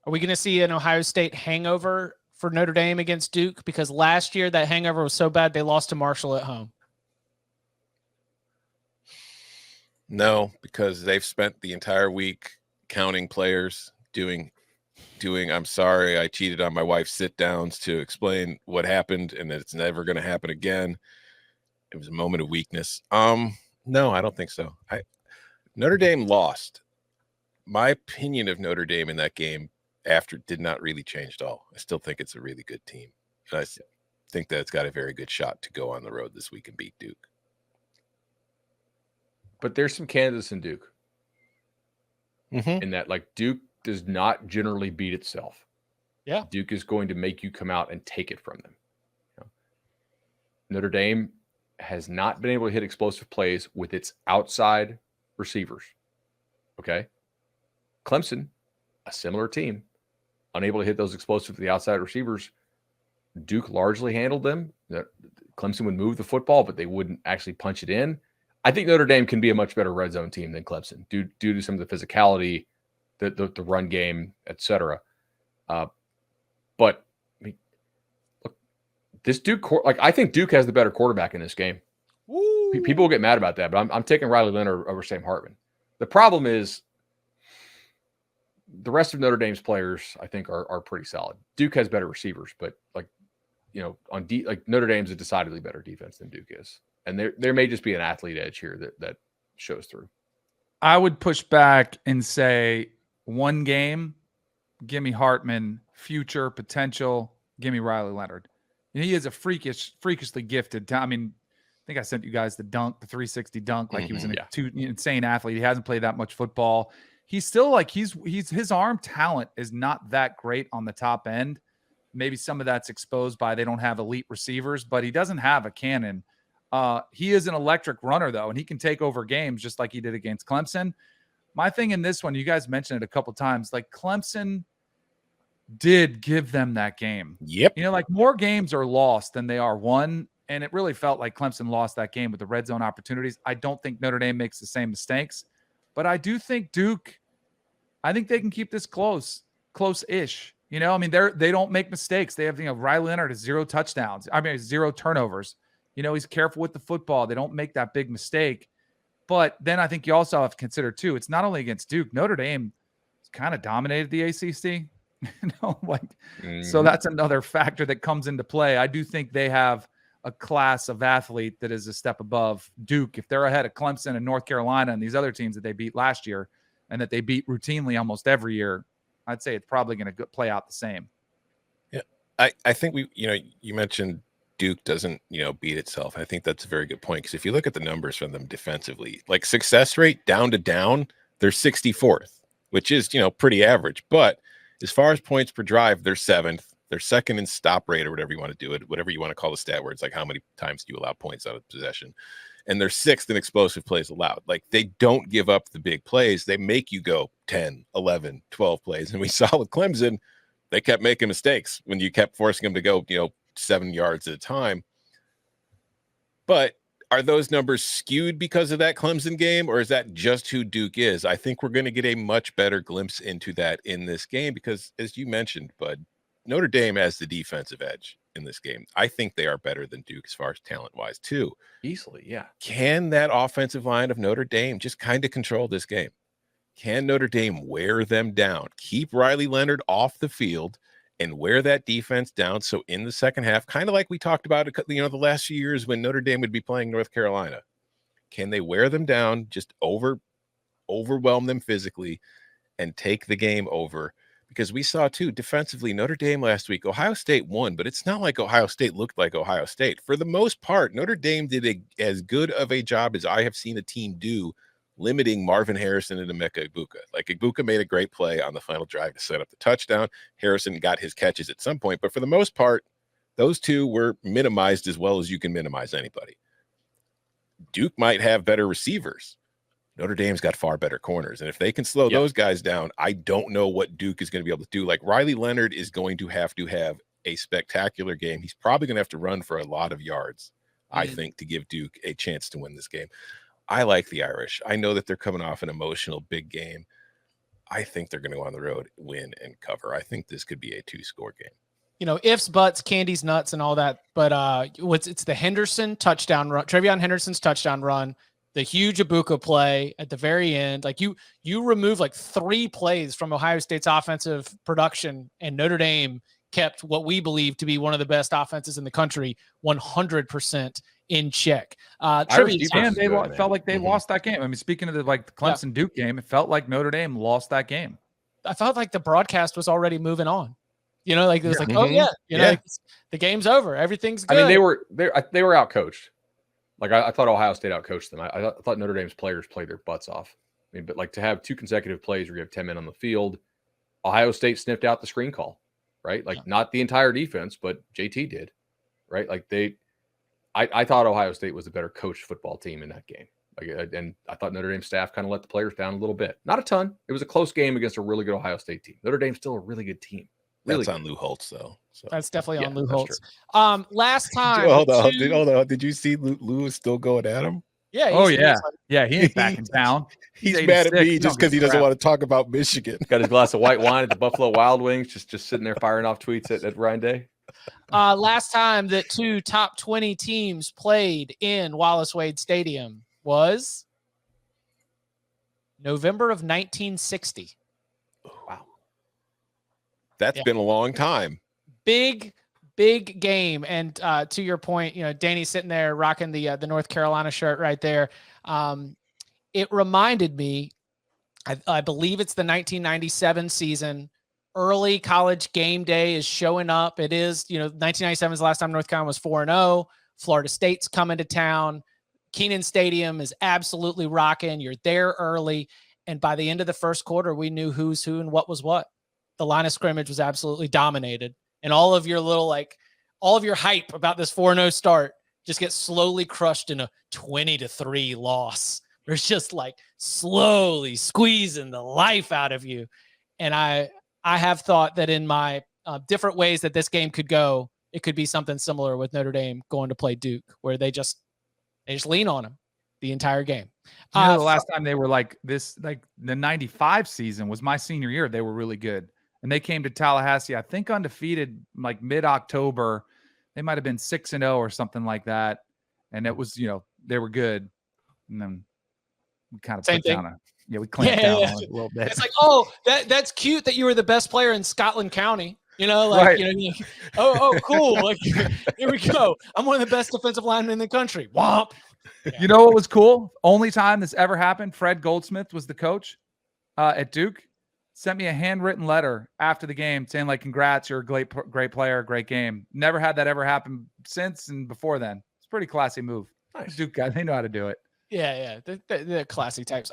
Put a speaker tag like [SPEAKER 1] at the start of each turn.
[SPEAKER 1] Are we going to see an Ohio State hangover for Notre Dame against Duke? Because last year that hangover was so bad they lost to Marshall at home.
[SPEAKER 2] No, because they've spent the entire week counting players, doing I'm sorry, I cheated on my wife's sit-downs to explain what happened and that it's never going to happen again. It was a moment of weakness. No, I don't think so. Notre Dame lost. My opinion of Notre Dame in that game after did not really change at all. I still think it's a really good team. And I think that it's got a very good shot to go on the road this week and beat Duke.
[SPEAKER 3] But there's some candidates in Duke.
[SPEAKER 2] Mm-hmm.
[SPEAKER 3] In that, like, Duke does not generally beat itself.
[SPEAKER 1] Yeah.
[SPEAKER 3] Duke is going to make you come out and take it from them. You know? Notre Dame has not been able to hit explosive plays with its outside receivers. Okay. Clemson, a similar team, unable to hit those explosive to the outside receivers. Duke largely handled them. Clemson would move the football, but they wouldn't actually punch it in. I think Notre Dame can be a much better red zone team than Clemson due to some of the physicality, the run game, etc. But I mean, look, this Duke, I think Duke has the better quarterback in this game.
[SPEAKER 1] Woo.
[SPEAKER 3] People will get mad about that, but I'm taking Riley Leonard over Sam Hartman. The problem is the rest of Notre Dame's players, I think, are pretty solid. Duke has better receivers, but Notre Dame's a decidedly better defense than Duke is. And there may just be an athlete edge here that shows through.
[SPEAKER 4] I would push back and say one game, give me Hartman, future potential, give me Riley Leonard. And he is a freakishly gifted. I mean, I think I sent you guys the 360 dunk, like he was an insane athlete. He hasn't played that much football. He's still like his arm talent is not that great on the top end. Maybe some of that's exposed by they don't have elite receivers, but he doesn't have a cannon. He is an electric runner, though, and he can take over games just like he did against Clemson. My thing in this one, you guys mentioned it a couple times, like Clemson did give them that game.
[SPEAKER 2] Yep.
[SPEAKER 4] You know, like more games are lost than they are won, and it really felt like Clemson lost that game with the red zone opportunities. I don't think Notre Dame makes the same mistakes, but I do think Duke, I think they can keep this close-ish. You know, I mean, they don't make mistakes. They have, Riley Leonard has 0 touchdowns. 0 turnovers. You know, he's careful with the football. They don't make that big mistake. But then I think you also have to consider, too, it's not only against Duke. Notre Dame kind of dominated the ACC. So that's another factor that comes into play. I do think they have a class of athlete that is a step above Duke. If they're ahead of Clemson and North Carolina and these other teams that they beat last year and that they beat routinely almost every year, I'd say it's probably going to play out the same.
[SPEAKER 2] Yeah, I think you mentioned Duke doesn't, beat itself. I think that's a very good point because if you look at the numbers from them defensively, like success rate down to down, they're 64th, which is, pretty average. But as far as points per drive, they're 7th. They're second in stop rate or whatever you want to do it, whatever you want to call the stat where it's like how many times do you allow points out of possession. And they're 6th in explosive plays allowed. Like they don't give up the big plays. They make you go 10, 11, 12 plays. And we saw with Clemson, they kept making mistakes when you kept forcing them to go, 7 yards at a time. But are those numbers skewed because of that Clemson game, or is that just who Duke is? I think we're going to get a much better glimpse into that in this game because, as you mentioned, Bud, Notre Dame has the defensive edge in this game. I think they are better than Duke as far as talent-wise, too.
[SPEAKER 3] Easily, yeah.
[SPEAKER 2] Can that offensive line of Notre Dame just kind of control this game? Can Notre Dame wear them down? Keep Riley Leonard off the field and wear that defense down. So in the second half, kind of like we talked about, the last few years when Notre Dame would be playing North Carolina, can they wear them down, just overwhelm them physically and take the game over? Because we saw too, defensively, Notre Dame last week, Ohio State won, but it's not like Ohio State looked like Ohio State. For the most part, Notre Dame did as good of a job as I have seen a team do limiting Marvin Harrison and Emeka Egbuka. Like Egbuka made a great play on the final drive to set up the touchdown. Harrison got his catches at some point, but for the most part, those two were minimized as well as you can minimize anybody. Duke might have better receivers. Notre Dame's got far better corners. And if they can slow those guys down, I don't know what Duke is going to be able to do. Like Riley Leonard is going to have a spectacular game. He's probably going to have to run for a lot of yards, I think, to give Duke a chance to win this game. I like the Irish. I know that they're coming off an emotional big game. I think they're going to go on the road, win, and cover. I think this could be a 2-score game.
[SPEAKER 1] You know, ifs, buts, candies, nuts, and all that. But it's the Henderson touchdown run, Trevion Henderson's touchdown run, the huge Ibuka play at the very end. Like you remove like 3 plays from Ohio State's offensive production, and Notre Dame kept what we believe to be one of the best offenses in the country 100% in check.
[SPEAKER 3] Irish
[SPEAKER 4] And they
[SPEAKER 3] good,
[SPEAKER 4] felt like they
[SPEAKER 2] Mhm.
[SPEAKER 4] lost that game. I mean, speaking of the Clemson-Duke game, it felt like Notre Dame lost that game.
[SPEAKER 1] I felt like the broadcast was already moving on. You know, like it was like, oh
[SPEAKER 2] Mhm.
[SPEAKER 1] yeah, you know,
[SPEAKER 2] Yeah.
[SPEAKER 1] like, the game's over, everything's good.
[SPEAKER 3] I mean, they were outcoached. Like I thought Ohio State outcoached them. I thought Notre Dame's players played their butts off. I mean, but like to have 2 consecutive plays where you have 10 men on the field, Ohio State sniffed out the screen call, right? Like not the entire defense, but JT did, right? Like I thought Ohio State was a better coached football team in that game. Like, and I thought Notre Dame staff kind of let the players down a little bit. Not a ton. It was a close game against a really good Ohio State team. Notre Dame's still a really good team. Really
[SPEAKER 2] That's
[SPEAKER 3] good.
[SPEAKER 2] on Lou Holtz, though. So.
[SPEAKER 1] That's definitely on Lou
[SPEAKER 3] that's
[SPEAKER 1] Holtz.
[SPEAKER 3] true.
[SPEAKER 1] Last time,
[SPEAKER 2] Hold on. Did you see Lou is still going at him?
[SPEAKER 1] yeah,
[SPEAKER 4] Oh,
[SPEAKER 1] he's
[SPEAKER 4] yeah.
[SPEAKER 1] like,
[SPEAKER 4] Yeah, he ain't backing down.
[SPEAKER 2] He's mad at
[SPEAKER 4] 86.
[SPEAKER 2] me
[SPEAKER 4] He
[SPEAKER 2] just
[SPEAKER 4] don't
[SPEAKER 2] because he
[SPEAKER 4] give a
[SPEAKER 2] doesn't
[SPEAKER 4] crap.
[SPEAKER 2] want to talk about Michigan.
[SPEAKER 3] Got his glass of white wine at the Buffalo Wild Wings, just sitting there firing off tweets at Ryan Day.
[SPEAKER 1] last time that 2 top 20 teams played in Wallace Wade Stadium was November of 1960.
[SPEAKER 3] Wow.
[SPEAKER 2] That's been a long time.
[SPEAKER 1] Big game. And to your point, you know, Danny's sitting there rocking the North Carolina shirt right there. It reminded me, I believe it's the 1997 season. Early college game day is showing up. It is, you know, 1997 is the last time North Carolina was 4-0. Florida State's coming to town. Kenan Stadium is absolutely rocking. You're there early. And by the end of the first quarter, we knew who's who and what was what. The line of scrimmage was absolutely dominated. And all of your all of your hype about this 4-0 start just gets slowly crushed in a 20-3 loss. There's just like slowly squeezing the life out of you. And I have thought that in my different ways that this game could go, it could be something similar with Notre Dame going to play Duke, where they just lean on them the entire game.
[SPEAKER 4] You know, the last time they were like this, like the 95 season was my senior year. They were really good. And they came to Tallahassee, I think undefeated, like mid-October. They might have been 6-0 or something like that. And it was, you know, they were good. And then we kind of
[SPEAKER 1] Same
[SPEAKER 4] put
[SPEAKER 1] thing.
[SPEAKER 4] down we clamped down on it a little bit.
[SPEAKER 1] It's like, oh, that's cute that you were the best player in Scotland County. You know, like,
[SPEAKER 4] Right.
[SPEAKER 1] you know, oh, cool. Like, here we go. I'm one of the best defensive linemen in the country. Womp.
[SPEAKER 4] You know what was cool? Only time this ever happened, Fred Goldsmith was the coach at Duke. Sent me a handwritten letter after the game saying, like, congrats, you're a great player, great game. Never had that ever happen since and before then. It's a pretty classy move.
[SPEAKER 3] Nice.
[SPEAKER 4] Duke guys, they know how to do it.
[SPEAKER 1] Yeah. The classy types.